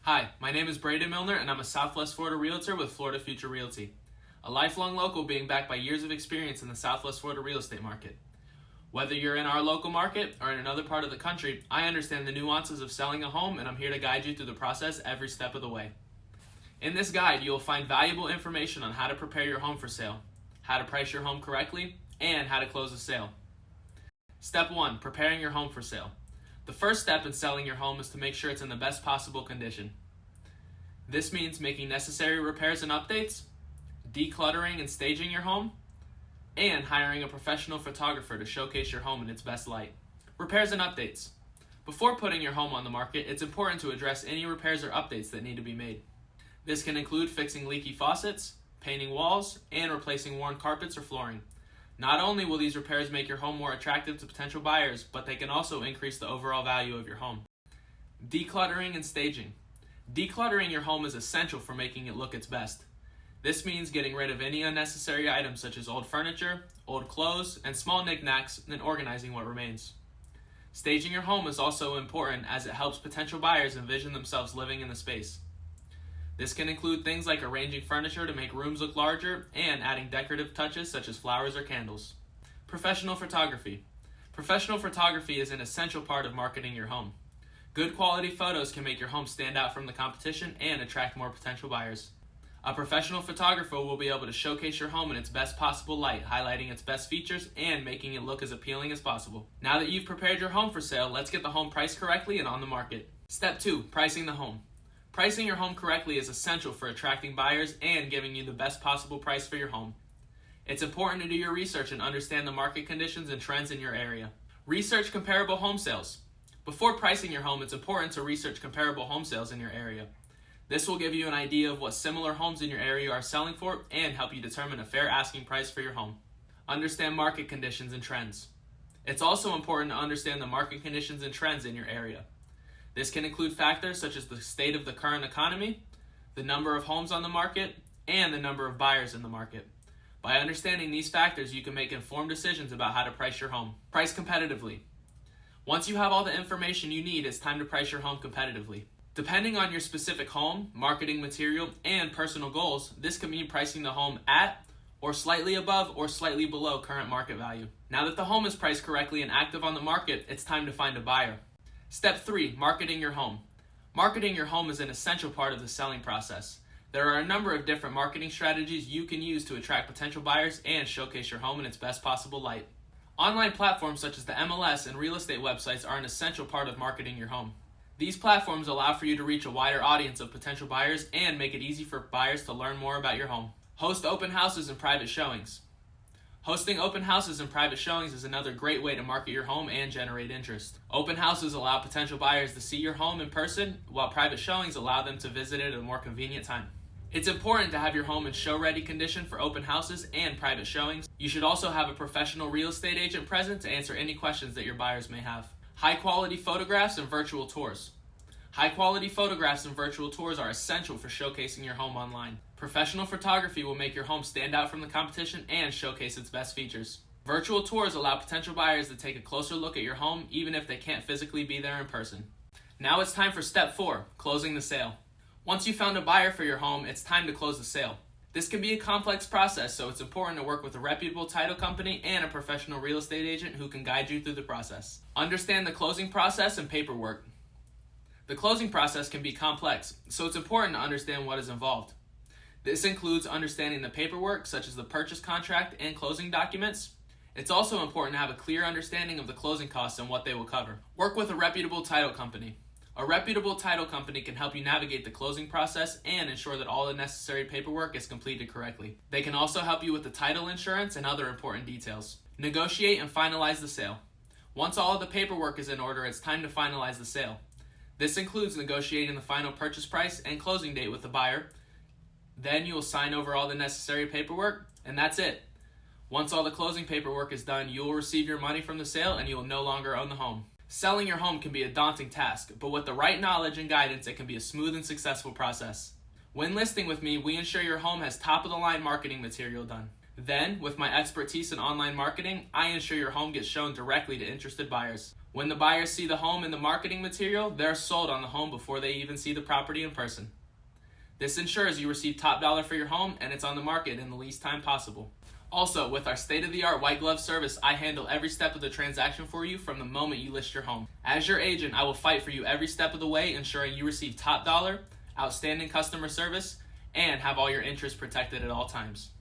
Hi, my name is Braden Milner and I'm a Southwest Florida realtor with Florida Future Realty, a lifelong local being backed by years of experience in the Southwest Florida real estate market. Whether you're in our local market or in another part of the country, I understand the nuances of selling a home and I'm here to guide you through the process every step of the way. In this guide, you will find valuable information on how to prepare your home for sale, how to price your home correctly, and how to close a sale. Step 1. Preparing your home for sale. The first step in selling your home is to make sure it's in the best possible condition. This means making necessary repairs and updates, decluttering and staging your home, and hiring a professional photographer to showcase your home in its best light. Repairs and updates. Before putting your home on the market, it's important to address any repairs or updates that need to be made. This can include fixing leaky faucets, painting walls, and replacing worn carpets or flooring. Not only will these repairs make your home more attractive to potential buyers, but they can also increase the overall value of your home. Decluttering and staging. Decluttering your home is essential for making it look its best. This means getting rid of any unnecessary items such as old furniture, old clothes, and small knickknacks, and organizing what remains. Staging your home is also important as it helps potential buyers envision themselves living in the space. This can include things like arranging furniture to make rooms look larger and adding decorative touches such as flowers or candles. Professional photography. Professional photography is an essential part of marketing your home. Good quality photos can make your home stand out from the competition and attract more potential buyers. A professional photographer will be able to showcase your home in its best possible light, highlighting its best features and making it look as appealing as possible. Now that you've prepared your home for sale, let's get the home priced correctly and on the market. Step 2. Pricing the home. Pricing your home correctly is essential for attracting buyers and giving you the best possible price for your home. It's important to do your research and understand the market conditions and trends in your area. Research comparable home sales. Before pricing your home, it's important to research comparable home sales in your area. This will give you an idea of what similar homes in your area are selling for and help you determine a fair asking price for your home. Understand market conditions and trends. It's also important to understand the market conditions and trends in your area. This can include factors such as the state of the current economy, the number of homes on the market, and the number of buyers in the market. By understanding these factors, you can make informed decisions about how to price your home. Price competitively. Once you have all the information you need, it's time to price your home competitively. Depending on your specific home, marketing material, and personal goals, this can mean pricing the home at or slightly above or slightly below current market value. Now that the home is priced correctly and active on the market, it's time to find a buyer. Step 3. Marketing your home. Marketing your home is an essential part of the selling process. There are a number of different marketing strategies you can use to attract potential buyers and showcase your home in its best possible light. Online platforms such as the MLS and real estate websites are an essential part of marketing your home. These platforms allow for you to reach a wider audience of potential buyers and make it easy for buyers to learn more about your home. Host open houses and private showings. Hosting open houses and private showings is another great way to market your home and generate interest. Open houses allow potential buyers to see your home in person, while private showings allow them to visit it at a more convenient time. It's important to have your home in show-ready condition for open houses and private showings. You should also have a professional real estate agent present to answer any questions that your buyers may have. High-quality photographs and virtual tours. High-quality photographs and virtual tours are essential for showcasing your home online. Professional photography will make your home stand out from the competition and showcase its best features. Virtual tours allow potential buyers to take a closer look at your home even if they can't physically be there in person. Now it's time for step 4, closing the sale. Once you've found a buyer for your home, it's time to close the sale. This can be a complex process, so it's important to work with a reputable title company and a professional real estate agent who can guide you through the process. Understand the closing process and paperwork. The closing process can be complex, so it's important to understand what is involved. This includes understanding the paperwork, such as the purchase contract and closing documents. It's also important to have a clear understanding of the closing costs and what they will cover. Work with a reputable title company. A reputable title company can help you navigate the closing process and ensure that all the necessary paperwork is completed correctly. They can also help you with the title insurance and other important details. Negotiate and finalize the sale. Once all of the paperwork is in order, it's time to finalize the sale. This includes negotiating the final purchase price and closing date with the buyer. Then you will sign over all the necessary paperwork, and that's it. Once all the closing paperwork is done, you will receive your money from the sale and you will no longer own the home. Selling your home can be a daunting task, but with the right knowledge and guidance, it can be a smooth and successful process. When listing with me, we ensure your home has top-of-the-line marketing material done. Then, with my expertise in online marketing, I ensure your home gets shown directly to interested buyers. When the buyers see the home in the marketing material, they're sold on the home before they even see the property in person. This ensures you receive top dollar for your home and it's on the market in the least time possible. Also, with our state-of-the-art white glove service, I handle every step of the transaction for you from the moment you list your home. As your agent, I will fight for you every step of the way, ensuring you receive top dollar, outstanding customer service, and have all your interests protected at all times.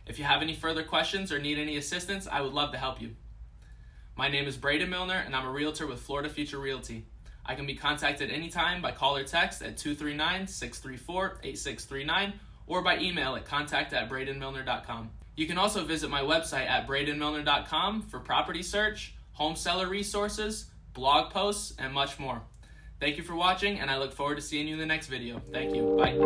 If you have any further questions or need any assistance, I would love to help you. My name is Braden Milner, and I'm a realtor with Florida Future Realty. I can be contacted anytime by call or text at 239-634-8639 or by email at contact@bradenmilner.com. You can also visit my website at bradenmilner.com for property search, home seller resources, blog posts, and much more. Thank you for watching, and I look forward to seeing you in the next video. Thank you. Bye.